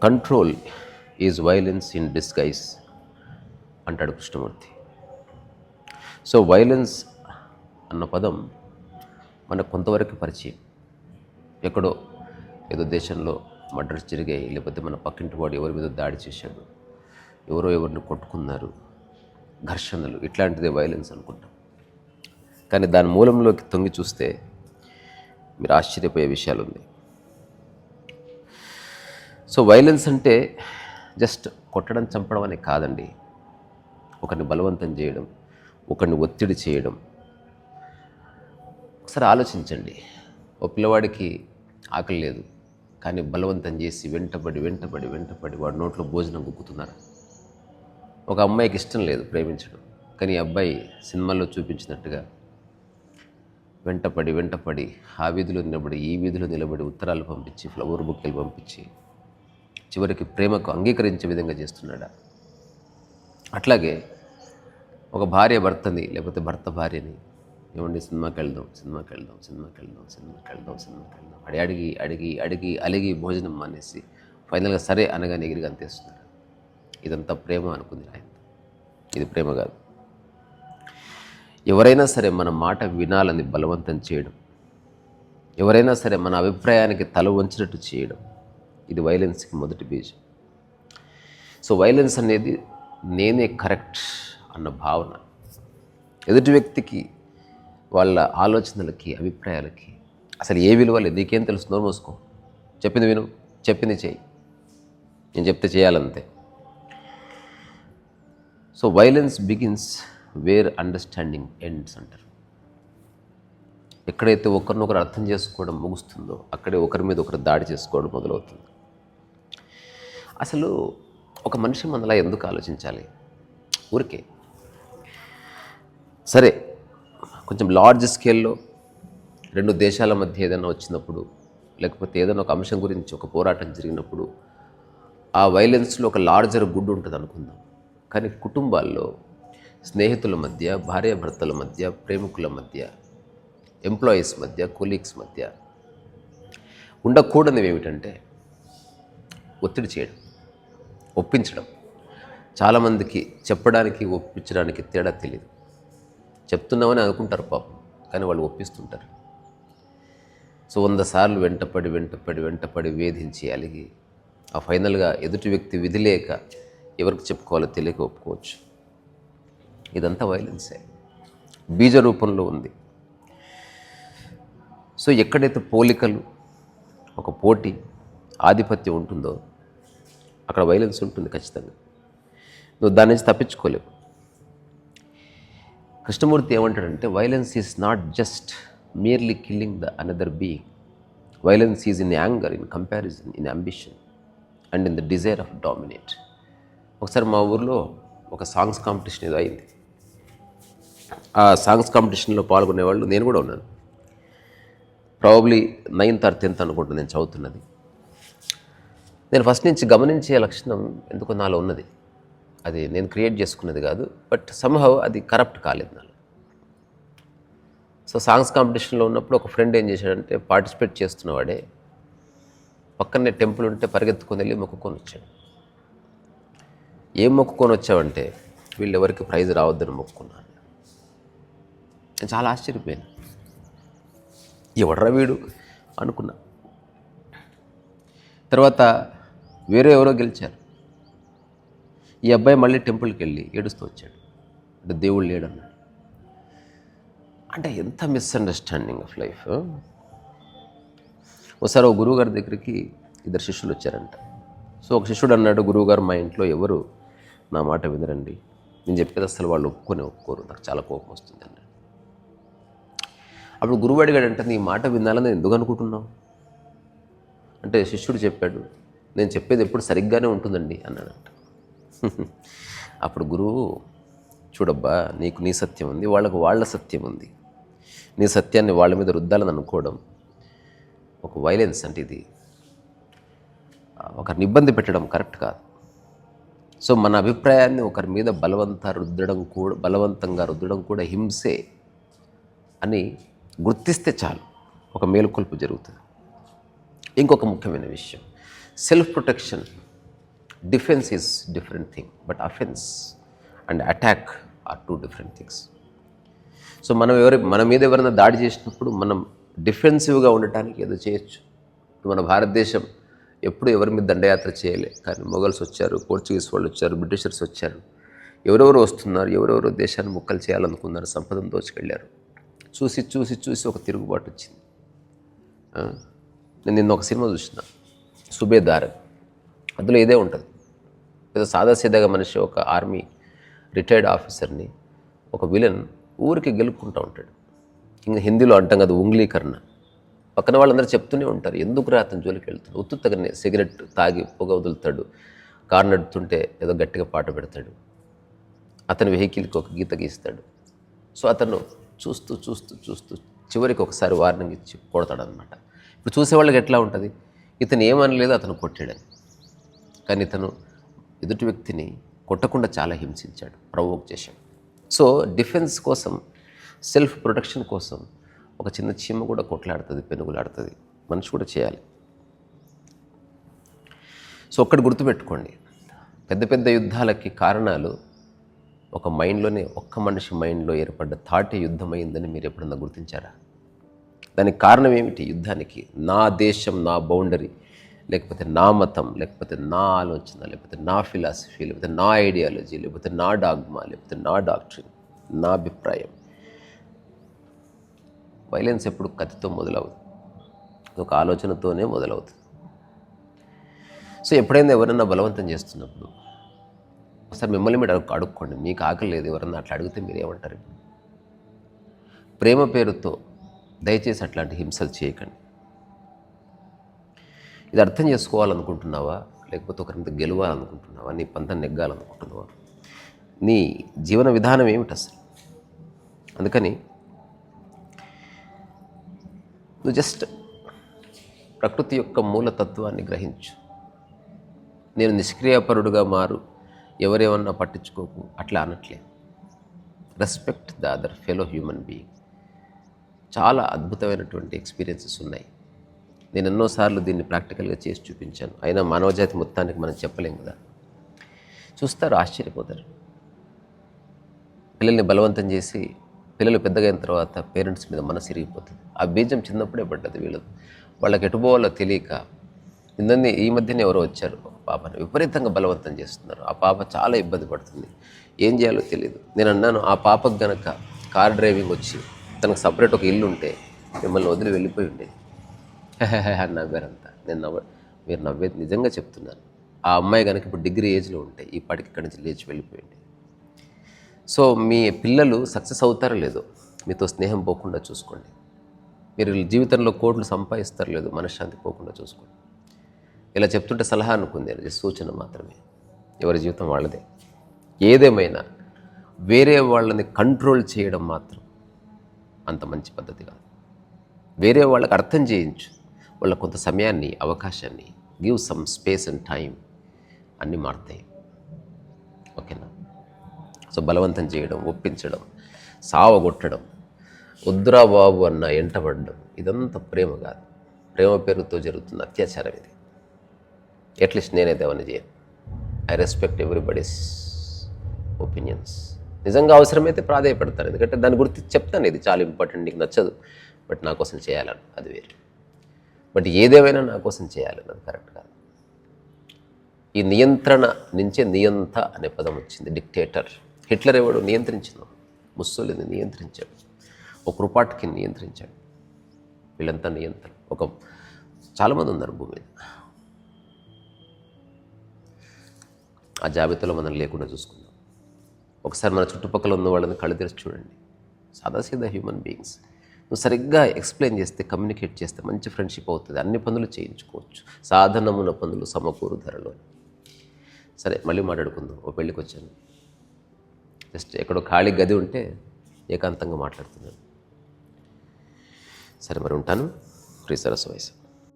Control is violence in disguise అంటాడు Krishnamurthy. So violence అన్న పదం మనకు కొంతవరకు పరిచయం. ఎక్కడో ఏదో దేశంలో మర్డర్స్ జరిగాయి, లేకపోతే మన పక్కింటి వాడు ఎవరి మీద దాడి చేశాడు, ఎవరో ఎవరిని కొట్టుకున్నారు, ఘర్షణలు, ఇట్లాంటిదే వైలెన్స్ అనుకుంటాం. కానీ దాని మూలంలోకి తొంగి చూస్తే మీరు ఆశ్చర్యపోయే విషయాలు ఉంది. సో వైలెన్స్ అంటే జస్ట్ కొట్టడం, చంపడం అనే కాదండి. ఒకరిని బలవంతం చేయడం, ఒకరిని ఒత్తిడి చేయడం. ఒకసారి ఆలోచించండి, ఓ పిల్లవాడికి ఆకలి లేదు, కానీ బలవంతం చేసి వెంటపడి వాడి నోట్లో భోజనం గుక్కుతున్నారు. ఒక అమ్మాయికి ఇష్టం లేదు ప్రేమించడం, కానీ ఈ అబ్బాయి సినిమాల్లో చూపించినట్టుగా వెంటపడి ఆ వీధిలో నిలబడి ఈ వీధిలో నిలబడి ఉత్తరాలు పంపించి, ఫ్లవర్ బుక్కెలు పంపించి, చివరికి ప్రేమకు అంగీకరించే విధంగా చేస్తున్నాడా? అట్లాగే ఒక భార్య భర్తని, లేకపోతే భర్త భార్యని, ఏమండి సినిమాకి వెళ్దాం అడిగి అలిగి భోజనం మానేసి ఫైనల్గా సరే అనగానే ఎగిరిగా అంతేస్తున్నాడు. ఇదంతా ప్రేమ అనుకుంది ఆయన. ఇది ప్రేమ కాదు. ఎవరైనా సరే మన మాట వినాలని బలవంతం చేయడం, ఎవరైనా సరే మన అభిప్రాయానికి తల వంచినట్టు చేయడం, ఇది వైలెన్స్కి మొదటి బీజం. సో వైలెన్స్ అనేది నేనే కరెక్ట్ అన్న భావన. ఎదుటి వ్యక్తికి వాళ్ళ ఆలోచనలకి, అభిప్రాయాలకి అసలు ఏ విలువ లేదు. నీకేం తెలుసు, నోరు మూసుకో, చెప్పింది విను, చెప్పింది చేయి, నేను చెప్తే చేయాలంతే. So violence begins where understanding ends అంటారు. ఎక్కడైతే ఒకరినొకరు అర్థం చేసుకోవడం ముగుస్తుందో అక్కడే ఒకరి మీద ఒకరు దాడి చేసుకోవడం మొదలవుతుంది. అసలు ఒక మనిషి మనలా ఎందుకు ఆలోచించాలి? ఊరికే సరే, కొంచెం లార్జ్ స్కేల్లో రెండు దేశాల మధ్య ఏదైనా వచ్చినప్పుడు, లేకపోతే ఏదైనా ఒక అంశం గురించి ఒక పోరాటం జరిగినప్పుడు ఆ వైలెన్స్లో ఒక లార్జర్ గుడ్ ఉంటుంది అనుకుందాం. కానీ కుటుంబాల్లో, స్నేహితుల మధ్య, భార్యాభర్తల మధ్య, ప్రేమికుల మధ్య, ఎంప్లాయీస్ మధ్య, కొలీగ్స్ మధ్య ఉండకూడనివి ఏమిటంటే ఒత్తిడి చేయడం, ఒప్పించడం. చాలామందికి చెప్పడానికి, ఒప్పించడానికి తేడా తెలియదు. చెప్తున్నామని అనుకుంటారు పాపం, కానీ వాళ్ళు ఒప్పిస్తుంటారు. సో 100 సార్లు వెంటపడి వేధించి అలిగి ఆ ఫైనల్గా ఎదుటి వ్యక్తి విధి లేక ఎవరికి చెప్పుకోవాలో తెలియక ఒప్పుకోవచ్చు. ఇదంతా వైలెన్సే, బీజ రూపంలో ఉంది. సో ఎక్కడైతే పోలికలు, ఒక పోటీ, ఆధిపత్యం ఉంటుందో అక్కడ వైలెన్స్ ఉంటుంది ఖచ్చితంగా. నువ్వు దాని నుంచి తప్పించుకోలేవు. కృష్ణమూర్తి ఏమంటాడంటే violence is not just merely killing the another being. Violence is in anger, in comparison, in ambition and in the desire of dominate. ఒకసారి మా ఊర్లో ఒక సాంగ్స్ కాంపిటీషన్ ఏదో అయింది. ఆ సాంగ్స్ కాంపిటీషన్లో పాల్గొనే వాళ్ళు నేను కూడా ఉన్నాను. ప్రాబబ్లీ 9th or 10th అనుకుంటున్నాను నేను చదువుతున్నది. నేను ఫస్ట్ నుంచి గమనించే లక్షణం ఎందుకో నాలో ఉన్నది. అది నేను క్రియేట్ చేసుకున్నది కాదు, బట్ సమ్హౌ అది కరప్ట్ కాలేదు నాలో. సో సాంగ్స్ కాంపిటీషన్లో ఉన్నప్పుడు ఒక ఫ్రెండ్ ఏం చేశాడంటే, పార్టిసిపేట్ చేస్తున్నవాడే పక్కనే టెంపుల్ ఉంటే పరిగెత్తుకొని వెళ్ళి మొక్కుకొని వచ్చాడు. ఏం మొక్కుకొని వచ్చావంటే, వీళ్ళు ఎవరికి ప్రైజ్ రావద్దని మొక్కుకున్నాను. నేను చాలా ఆశ్చర్యపోయాను. ఎవడ్రా వీడు అనుకున్నా. తర్వాత వేరే ఎవరో గెలిచారు. ఈ అబ్బాయి మళ్ళీ టెంపుల్కి వెళ్ళి ఏడుస్తూ వచ్చాడు. అంటే దేవుడు లేడన్నాడు. అంటే ఎంత మిస్అండర్స్టాండింగ్ ఆఫ్ లైఫ్. ఒకసారి ఒక గురువుగారి దగ్గరికి 2 శిష్యులు వచ్చారంట. సో ఒక శిష్యుడు అన్నాడు, గురువుగారు మా ఇంట్లో ఎవరు నా మాట వినరండి, నేను చెప్పేది అసలు వాళ్ళు ఒప్పుకోరు, నాకు చాలా కోపం వస్తుంది అన్నాడు. అప్పుడు గురువు అడిగాడంటే, నీ మాట వినాలని నేను ఎందుకు అనుకుంటున్నావు అంటే, శిష్యుడు చెప్పాడు, నేను చెప్పేది ఎప్పుడు సరిగ్గానే ఉంటుందండి అన్నాడంట. అప్పుడు గురువు, చూడబ్బా, నీకు నీ సత్యం ఉంది, వాళ్ళకు వాళ్ళ సత్యం ఉంది. నీ సత్యాన్ని వాళ్ళ మీద రుద్దాలని అనుకోవడం ఒక వైలెన్స్. అంటే ఇది ఒకరిని ఇబ్బంది పెట్టడం కరెక్ట్ కాదు. సో మన అభిప్రాయాన్ని ఒకరి మీద బలవంతంగా రుద్దడం కూడా హింసే అని గుర్తిస్తే చాలు, ఒక మేలుకొల్పు జరుగుతుంది. ఇంకొక ముఖ్యమైన విషయం, self protection defence is different thing, but offence and attack or two different things. So మన మీద ఎవరైనా దాడి చేసినప్పుడు మనం డిఫెన్సివ్గా ఉండటానికి ఏదో చేయొచ్చు. మన భారతదేశం ఎప్పుడు ఎవరి మీద దండయాత్ర చేయలే, కానీ మొఘల్స్ వచ్చారు, పోర్చుగీస్ వాళ్ళు వచ్చారు, బ్రిటిషర్స్ వచ్చారు, ఎవరెవరు వస్తున్నారు, ఎవరెవరో దేశాన్ని ముక్కలు చేయాలనుకున్నారు, సంపదను దోచుకెళ్ళారు. చూసి చూసి చూసి ఒక తిరుగుబాటు వచ్చింది. నేను నిన్న ఒక సినిమా చూసిన, సుబేదార్. అందులో ఇదే ఉంటుంది. ఏదో సాదాసీదాగా మనిషి ఒక ఆర్మీ రిటైర్డ్ ఆఫీసర్ని ఒక విలన్ ఊరికి గెలుపుకుంటూ ఉంటాడు. ఇంకా హిందీలో అంటాం కదా ఉంగ్లీకరణ. పక్కన వాళ్ళందరూ చెప్తూనే ఉంటారు, ఎందుకు అతని జోలికి వెళ్తాడు, ఉత్తుత్తగానే సిగరెట్ తాగి పొగ వదులుతాడు, కారు నడుపుతుంటే ఏదో గట్టిగా పాట పెడతాడు, అతని వెహికల్కి ఒక గీత గీస్తాడు. సో అతను చూస్తూ చూస్తూ చూస్తూ చివరికి ఒకసారి వార్నింగ్ ఇచ్చి కొడతాడనమాట. ఇప్పుడు చూసేవాళ్ళకి ఎట్లా ఉంటుంది, ఇతను ఏమనలేదు, అతను కొట్టాడని. కానీ ఇతను ఎదుటి వ్యక్తిని కొట్టకుండా చాలా హింసించాడు, ప్రవోక్ చేశాడు. సో డిఫెన్స్ కోసం, సెల్ఫ్ ప్రొటెక్షన్ కోసం ఒక చిన్న చీమ కూడా కొట్లాడుతుంది, పెనుగులాడుతుంది. మనిషి కూడా చేయాలి. సో ఒక్కటి గుర్తుపెట్టుకోండి, పెద్ద పెద్ద యుద్ధాలకి కారణాలు ఒక మైండ్లోనే, ఒక్క మనిషి మైండ్లో ఏర్పడ్డ థాటే యుద్ధమైందని మీరు ఎప్పుడన్నా గుర్తించారా? దానికి కారణం ఏమిటి? యుద్ధానికి నా దేశం, నా బౌండరీ, లేకపోతే నా మతం, లేకపోతే నా ఆలోచన, లేకపోతే నా ఫిలాసఫీ, లేకపోతే నా ఐడియాలజీ, లేకపోతే నా డాగ్మా, లేకపోతే నా డాక్ట్రిన్, నా అభిప్రాయం. వైలెన్స్ ఎప్పుడు కత్తితో మొదలవుతుంది, ఒక ఆలోచనతోనే మొదలవుతుంది. సో ఎప్పుడైనా ఎవరన్నా బలవంతం చేస్తున్నప్పుడు ఒకసారి మిమ్మల్ని మీరు అడుక్కోండి, మీకు ఆకలి లేదు, ఎవరన్నా అట్లా అడిగితే మీరు ఏమంటారు? ప్రేమ పేరుతో దయచేసి అట్లాంటి హింసలు చేయకండి. ఇది అర్థం చేసుకోవాలనుకుంటున్నావా, లేకపోతే ఒకరి మీద గెలవాలనుకుంటున్నావా, నీ పంతం నెగ్గాలనుకుంటున్నావా, నీ జీవన విధానం ఏమిటి అసలు? అందుకని నువ్వు జస్ట్ ప్రకృతి యొక్క మూలతత్వాన్ని గ్రహించు. నేను నిష్క్రియాపరుడుగా మారు, ఎవరేమన్నా పట్టించుకోకు, అట్లా అనట్లేదు. Respect the other fellow human being. చాలా అద్భుతమైనటువంటి ఎక్స్పీరియన్సెస్ ఉన్నాయి. నేను ఎన్నోసార్లు దీన్ని ప్రాక్టికల్గా చేసి చూపించాను. అయినా మానవజాతి మొత్తానికి మనం చెప్పలేం కదా. చూస్తారు, ఆశ్చర్యపోతారు. పిల్లల్ని బలవంతం చేసి పిల్లలు పెద్దగా అయిన తర్వాత పేరెంట్స్ మీద మనసు ఇరిగిపోతుంది. ఆ బీజం చిన్నప్పుడే పడ్డది వీళ్ళది. వాళ్ళకి ఎటుపోవాలో తెలియక ఈ మధ్యనే ఎవరో వచ్చారు, ఒక పాపని విపరీతంగా బలవంతం చేస్తున్నారు. ఆ పాప చాలా ఇబ్బంది పడుతుంది, ఏం చేయాలో తెలియదు. నేను అన్నాను, ఆ పాపకు గనక కార్ డ్రైవింగ్ వచ్చి తనకు సపరేట్ ఒక ఇల్లు ఉంటే మిమ్మల్ని వదిలి వెళ్ళిపోయి ఉండేది అని నవ్వారంతా. మీరు నవ్వేది నిజంగా చెప్తున్నాను. ఆ అమ్మాయి కనుక ఇప్పుడు డిగ్రీ ఏజ్లో ఉంటే ఈ పాటికి ఇక్కడి నుంచి లేచి వెళ్ళిపోయింది. సో మీ పిల్లలు సక్సెస్ అవుతారో లేదో, మీతో స్నేహం పోకుండా చూసుకోండి. మీరు జీవితంలో కోట్లు సంపాదిస్తారో లేదో, మనశ్శాంతి పోకుండా చూసుకోండి. ఇలా చెప్తుంటే సలహా అనుకుంది, అది సూచన మాత్రమే. ఎవరి జీవితం వాళ్ళదే. ఏదేమైనా వేరే వాళ్ళని కంట్రోల్ చేయడం మాత్రం అంత మంచి పద్ధతి కాదు. వేరే వాళ్ళకి అర్థం చేయించు, వాళ్ళకు కొంత సమయాన్ని, అవకాశాన్ని, give some space and time, అన్నీ మారుతాయి. ఓకేనా? సో బలవంతం చేయడం, ఒప్పించడం, సావగొట్టడం, వద్దురా బాబు అన్న ఎంటబడడం, ఇదంతా ప్రేమ కాదు. ప్రేమ పేరుతో జరుగుతున్న అత్యాచారం ఇది. అట్లీస్ట్ నేనైతే అవన్నీ చేయను. I respect everybody's opinions. నిజంగా అవసరమైతే ప్రాధాయపడతాను, ఎందుకంటే దాని గురించి చెప్తాను, ఇది చాలా ఇంపార్టెంట్, నీకు నచ్చదు బట్ నా కోసం చేయాలని, అది వేరు. బట్ ఏదేమైనా నా కోసం చేయాలని, అది కరెక్ట్ కాదు. ఈ నియంత్రణ నుంచే నియంత అనే పదం వచ్చింది. డిక్టేటర్. హిట్లర్ ఎవడు? నియంత్రించిన. ముస్సోలిని నియంత్రించాడు, ఒక కృపాట్కి నియంత్రించాడు. వీళ్ళంతా నియంత్రణ. చాలామంది ఉన్నారు భూమి మీద. ఆ జాబితాలో మనం లేకుండా చూసుకుందాం. ఒకసారి మన చుట్టుపక్కల ఉన్న వాళ్ళని కళ్ళు తెరిచి చూడండి. సాదాసీదా హ్యూమన్ బీయింగ్స్. నువ్వు సరిగ్గా ఎక్స్ప్లెయిన్ చేస్తే, కమ్యూనికేట్ చేస్తే మంచి ఫ్రెండ్షిప్ అవుతుంది. అన్ని పనులు చేయించుకోవచ్చు. సాధనమున పనులు సమకూరు ధరలో. సరే, మళ్ళీ మాట్లాడుకుందాం. ఓ పెళ్ళికి వచ్చాను, జస్ట్ ఎక్కడో ఖాళీ గది ఉంటే ఏకాంతంగా మాట్లాడుతున్నాను. సరే మరి ఉంటాను. ప్రియ సరస్వతి.